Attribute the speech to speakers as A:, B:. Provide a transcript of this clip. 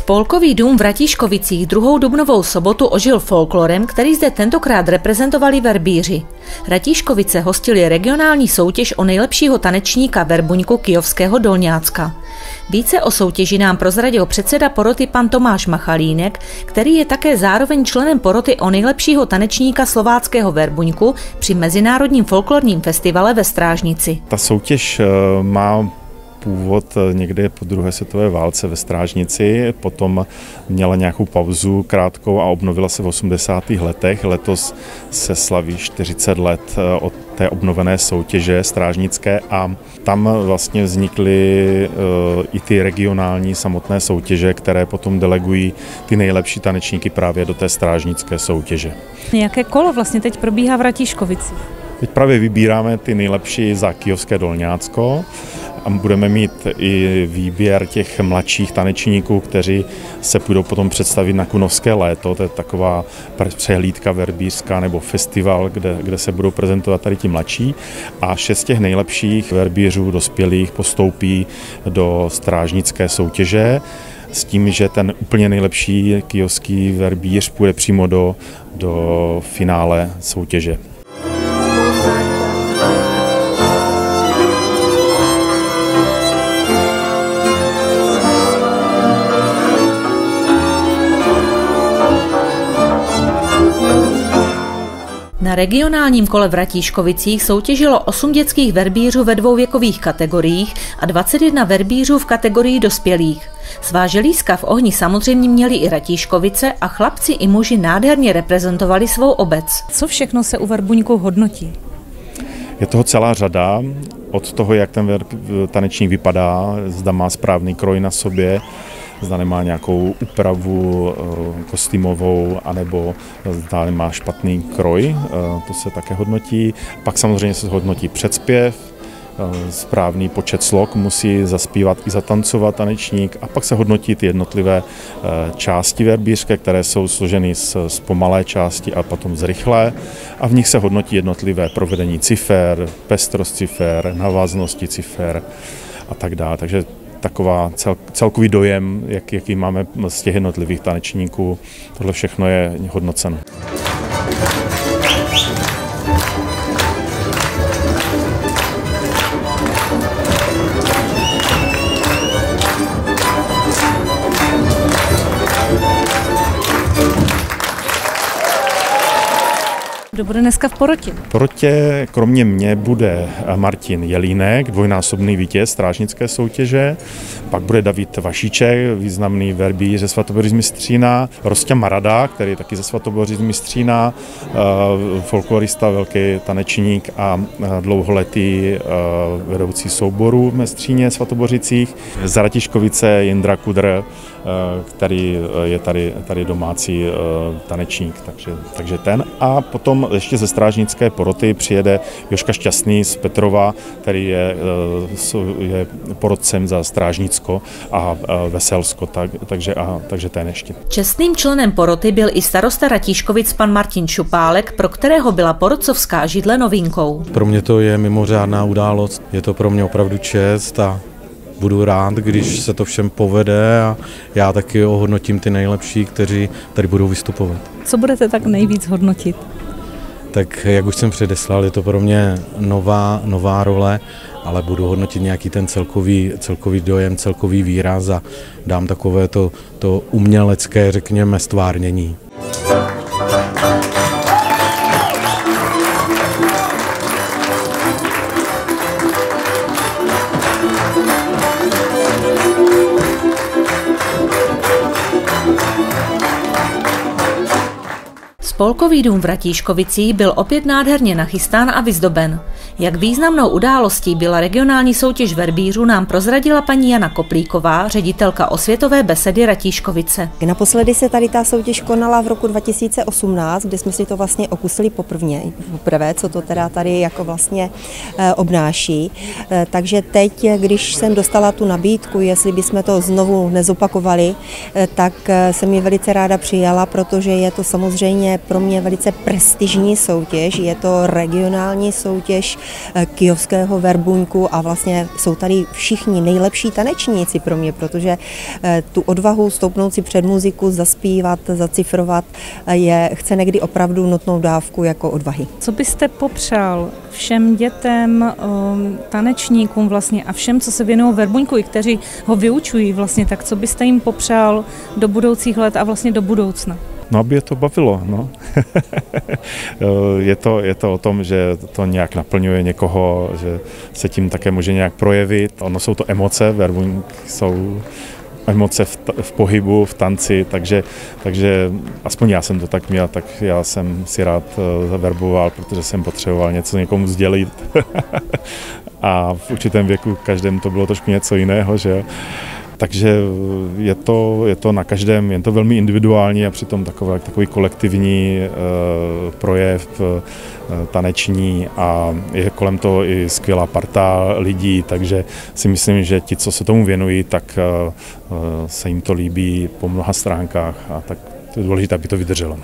A: Spolkový dům v Ratíškovicích 2. dubnovou sobotu ožil folklorem, který zde tentokrát reprezentovali verbíři. Ratíškovice hostili regionální soutěž o nejlepšího tanečníka verbuňku Kyjovského Dolňácka. Více o soutěži nám prozradil předseda poroty pan Tomáš Machalínek, který je také zároveň členem poroty o nejlepšího tanečníka slováckého verbuňku při Mezinárodním folklorním festivale ve Strážnici.
B: Ta soutěž má původ někde po druhé světové válce ve Strážnici, potom měla nějakou pauzu krátkou a obnovila se v 80. letech. Letos se slaví 40 let od té obnovené soutěže strážnické a tam vlastně vznikly i ty regionální samotné soutěže, které potom delegují ty nejlepší tanečníky právě do té strážnické soutěže.
C: Jaké kolo vlastně teď probíhá v Ratíškovicích?
B: Teď právě vybíráme ty nejlepší za Kyjovské Dolňácko a budeme mít i výběr těch mladších tanečníků, kteří se půjdou potom představit na Kunovské léto. To je taková přehlídka verbířská nebo festival, kde se budou prezentovat tady ti mladší. A 6 těch nejlepších verbířů dospělých postoupí do strážnické soutěže s tím, že ten úplně nejlepší kyjovský verbíř půjde přímo do finále soutěže.
A: Na regionálním kole v Ratíškovicích soutěžilo 8 dětských verbířů ve 2 věkových kategoriích a 21 verbířů v kategorii dospělých. Svá želízka v ohni samozřejmě měli i Ratíškovice a chlapci i muži nádherně reprezentovali svou obec.
C: Co všechno se u verbuňku hodnotí?
B: Je toho celá řada, od toho, jak ten tanečník vypadá, zda má správný kroj na sobě, zda nemá nějakou úpravu kostýmovou, anebo zda nemá špatný kroj, to se také hodnotí. Pak samozřejmě se hodnotí předspěv, správný počet slok musí zaspívat i zatancovat tanečník a pak se hodnotí ty jednotlivé části verbířské, které jsou složeny z pomalé části a potom z rychlé a v nich se hodnotí jednotlivé provedení cifer, pestrost cifer, návaznosti cifer a tak dále. Takže taková celkový dojem, jaký máme z těch jednotlivých tanečníků, tohle všechno je hodnoceno.
C: Kdo bude dneska v porotě?
B: V porotě kromě mě bude Martin Jelínek, dvojnásobný vítěz strážnické soutěže, pak bude David Vašíček, významný verbíř ze Svatoboří z Mistřína, Rosťa Marada, který je taky ze Svatoboří z Mistřína, folklorista, velký tanečník a dlouholetý vedoucí souboru v Mestříně Svatobořicích. Z Ratíškovice Jindra Kudr, který je tady domácí tanečník, takže ten. A potom ještě ze strážnické poroty přijede Joška Šťastný z Petrova, který je porotcem za Strážnicko a Veselsko, takže ten ještě.
A: Čestným členem poroty byl i starosta Ratíškovic pan Martin Šupálek, pro kterého byla porotcovská židle novinkou.
D: Pro mě to je mimořádná událost, je to pro mě opravdu čest a budu rád, když se to všem povede a já taky ohodnotím ty nejlepší, kteří tady budou vystupovat.
C: Co budete tak nejvíc hodnotit?
D: Tak jak už jsem předeslal, je to pro mě nová role, ale budu hodnotit nějaký ten celkový dojem, celkový výraz a dám takové to umělecké, řekněme, stvárnění.
A: Spolkový dům v Ratíškovicích byl opět nádherně nachystán a vyzdoben. Jak významnou událostí byla regionální soutěž verbířů, nám prozradila paní Jana Koplíková, ředitelka osvětové besedy Ratíškovice.
E: Naposledy se tady ta soutěž konala v roku 2018, kde jsme si to vlastně okusili poprvé, co to teda tady jako vlastně obnáší. Takže teď, když jsem dostala tu nabídku, jestli bychom to znovu nezopakovali, tak jsem ji velice ráda přijala, protože je to samozřejmě pro mě velice prestižní soutěž, je to regionální soutěž kyjovského Verbuňku a vlastně jsou tady všichni nejlepší tanečníci pro mě, protože tu odvahu stoupnout si před muziku, zaspívat, zacifrovat chce někdy opravdu nutnou dávku jako odvahy.
C: Co byste popřál všem dětem, tanečníkům vlastně a všem, co se věnují Verbuňku, kteří ho vyučují vlastně, tak co byste jim popřál do budoucích let a vlastně do budoucna?
B: No, aby je to bavilo, no. je to o tom, že to nějak naplňuje někoho, že se tím také může nějak projevit. Ono jsou to emoce, Verbuňk jsou emoce v pohybu, v tanci, takže aspoň já jsem to tak měl, tak já jsem si rád zaverboval, protože jsem potřeboval něco někomu sdělit. A v určitém věku každém to bylo trošku něco jiného, že jo. Takže je to na každém, je to velmi individuální a přitom takový kolektivní projev taneční a je kolem toho i skvělá parta lidí, takže si myslím, že ti, co se tomu věnují, tak se jim to líbí po mnoha stránkách a tak to je důležité, aby to vydrželo.